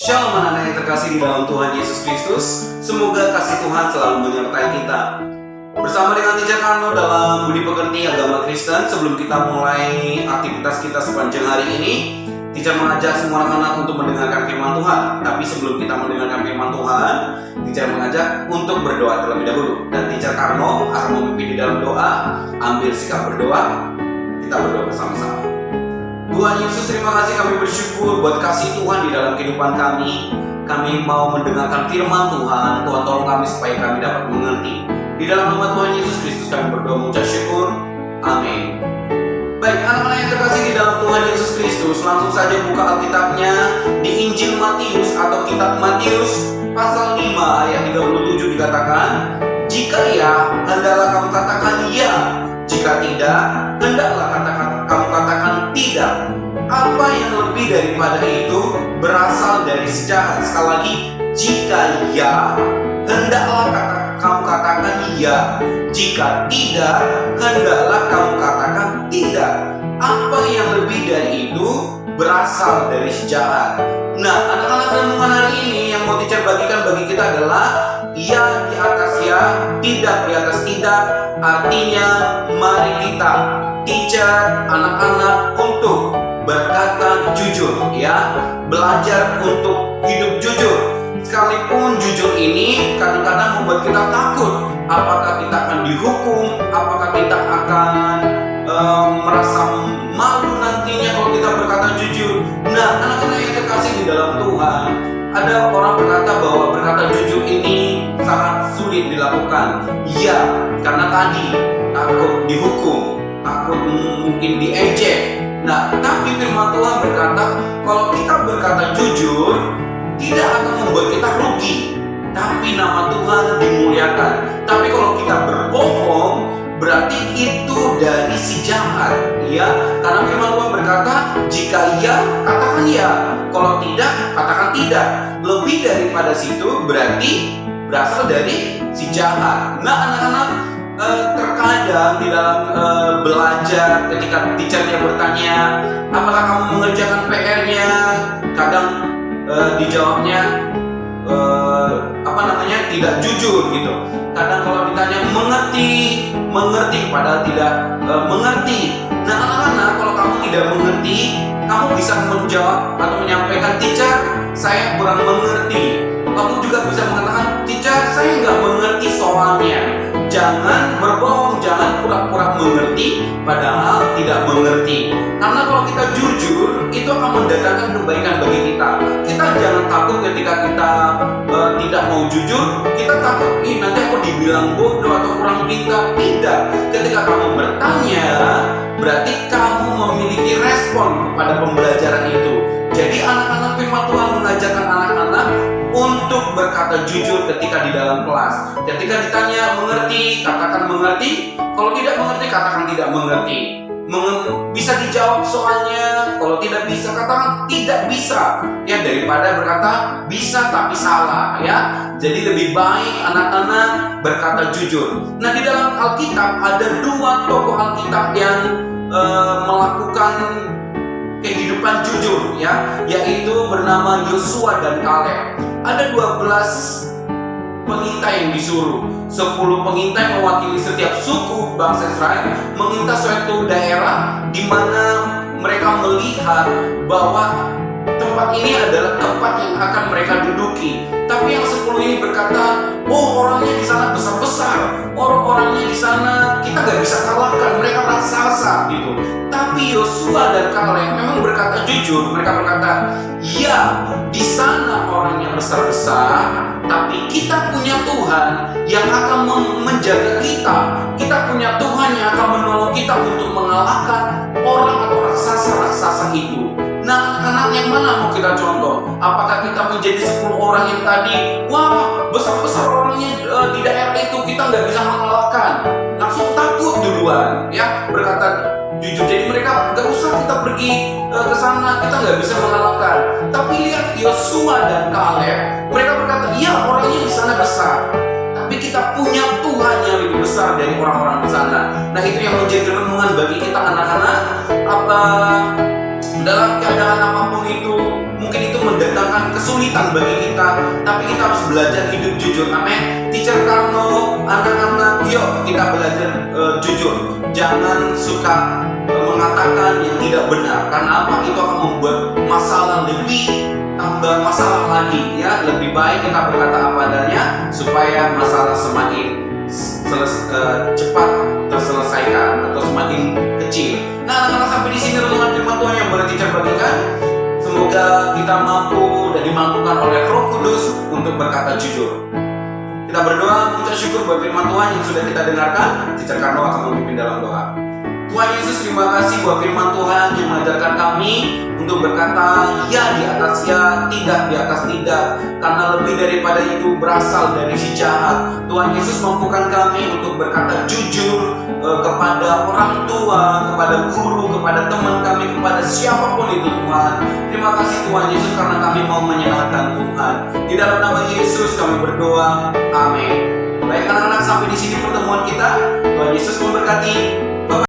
Shalom anak-anak yang terkasih di dalam Tuhan Yesus Kristus. Semoga kasih Tuhan selalu menyertai kita. Bersama dengan Teacher Karno dalam Budi Pekerti Agama Kristen, sebelum kita mulai aktivitas kita sepanjang hari ini, Teacher mengajak semua anak-anak untuk mendengarkan firman Tuhan. Tapi sebelum kita mendengarkan firman Tuhan, Teacher mengajak untuk berdoa terlebih dahulu. Dan Teacher Karno akan memimpin di dalam doa. Ambil sikap berdoa. Kita berdoa bersama-sama. Tuhan Yesus, terima kasih, kami bersyukur buat kasih Tuhan di dalam kehidupan kami. Kami mau mendengarkan firman Tuhan. Tuhan tolong kami supaya kami dapat mengerti. Di dalam nama Tuhan Yesus Kristus kami berdoa mengucap syukur. Amin. Baik, anak-anak yang terkasih di dalam Tuhan Yesus Kristus, langsung saja buka Alkitabnya di Injil Matius atau Kitab Matius pasal 5 ayat 37 dikatakan, "Jika ya, hendaklah kamu katakan ya. Jika tidak, hendaklah kamu katakan tidak." Apa yang lebih daripada itu berasal dari sejarah. Sekali lagi, jika ya, hendaklah kamu katakan ya. Jika tidak, hendaklah kamu katakan tidak. Apa yang lebih dari itu berasal dari sejarah. Nah, anak-anak renungan hari ini yang mau Teacher bagikan bagi kita adalah ya di atas ya, tidak di atas tidak. Artinya mari kita Teacher anak-anak untuk berkata jujur, ya, belajar untuk hidup jujur. Sekalipun jujur ini kadang-kadang membuat kita takut. Apakah kita akan dihukum? Apakah kita akan merasa malu nantinya kalau kita berkata jujur? Nah, anak-anak yang terkasih di dalam Tuhan, ada orang berkata bahwa berkata jujur ini sangat sulit dilakukan. Ya, karena tadi takut dihukum, takut mungkin diejek. Nah, tapi firman Tuhan berkata, kalau kita berkata jujur, tidak akan membuat kita rugi, tapi nama Tuhan dimuliakan. Tapi kalau kita berbohong, berarti itu dari si jahat, ya. Karena firman Tuhan berkata, jika ya, katakan ya. Kalau tidak, katakan tidak. Lebih daripada situ berarti berasal dari si jahat. Nah, anak-anak, terkadang di dalam belajar, ketika teachernya bertanya, apakah kamu mengerjakan PR-nya? Kadang dijawabnya tidak jujur gitu. Kadang kalau ditanya mengerti padahal tidak mengerti. Nah, anak-anak, kalau kamu tidak mengerti, kamu bisa menjawab atau menyampaikan, teacher, saya kurang mengerti. Kamu juga bisa mengatakan, teacher, saya nggak mengerti soalnya. Jangan berbohong, jangan pura-pura mengerti padahal tidak mengerti. Karena kalau kita jujur, itu akan mendatangkan kebaikan bagi kita. Kita jangan takut ketika kita tidak mau jujur. Kita takut, nanti aku dibilang bodoh atau kurang pintar. Tidak. Ketika kamu bertanya, berarti kamu memiliki respon kepada pembelajaran itu. Jadi anak-anak, firman Tuhan mengajarkan anak-anak untuk berkata jujur ketika di dalam kelas. Ketika ditanya mengerti, katakan mengerti. Kalau tidak mengerti, katakan tidak mengerti. Bisa dijawab soalnya. Kalau tidak bisa, katakan tidak bisa. Ya, daripada berkata bisa tapi salah, ya. Jadi lebih baik anak-anak berkata jujur. Nah, di dalam Alkitab ada dua tokoh Alkitab yang melakukan kehidupan jujur, ya, yaitu bernama Yosua dan Kaleb. Ada 12 pengintai yang disuruh. 10 pengintai mewakili setiap suku bangsa Israel mengintai suatu daerah di mana mereka melihat bahwa tempat ini adalah tempat yang akan mereka duduki. Tapi yang 10 ini berkata, oh, orangnya di sana besar-besar, orang-orangnya di sana kita gak bisa kalahkan, mereka raksasa gitu. Tapi Yosua dan Kaleb memang berkata jujur. Mereka berkata, ya, di sana orangnya besar-besar, tapi kita punya Tuhan yang akan menjaga kita. Kita punya Tuhan yang akan menolong kita untuk mengalahkan orang atau raksasa-raksasa itu. Nah, anak-anak, yang mana mau kita contoh? Apakah kita menjadi 10 orang yang tadi, wah, besar-besar orangnya di daerah itu, kita nggak bisa mengalahkan, langsung takut duluan, ya, berkata jujur. Jadi mereka nggak usah kita pergi ke sana, kita nggak bisa mengalahkan. Tapi lihat Yosua dan Kaleb, mereka berkata, iya, orangnya di sana besar, tapi kita punya Tuhan yang lebih besar dari orang-orang di sana. Nah, itu yang menjadi renungan bagi kita anak-anak. Dalam keadaan apapun itu, mungkin itu mendatangkan kesulitan bagi kita, tapi kita harus belajar hidup jujur. Amin. Teacher Karno, anak-anak, yuk kita belajar jujur. Jangan suka mengatakan yang tidak benar, karena apa? Itu akan membuat masalah lebih tambah masalah lagi, ya. Lebih baik kita berkata apa adanya supaya masalah semakin cepat terselesaikan atau semakin kecil. Nah, anak-anak, sampai di sini renungan firman Tuhan yang boleh teacher bagikan. Semoga kita mampu dan dimampukan oleh Roh Kudus untuk berkata jujur. Kita berdoa mengucap syukur buat firman Tuhan yang sudah kita dengarkan. Teacher Karno akan memimpin dalam doa. Tuhan Yesus, terima kasih buat firman Tuhan yang mengajarkan kami untuk berkata ya di atas ya, tidak di atas tidak, karena lebih daripada itu berasal dari si jahat. Tuhan Yesus, mampukan kami untuk berkata jujur kepada orang tua, kepada guru, kepada teman kami, kepada siapapun itu Tuhan. Terima kasih Tuhan Yesus karena kami mau menyenangkan Tuhan. Di dalam nama Yesus kami berdoa, amin. Baik anak-anak, sampai di sini pertemuan kita.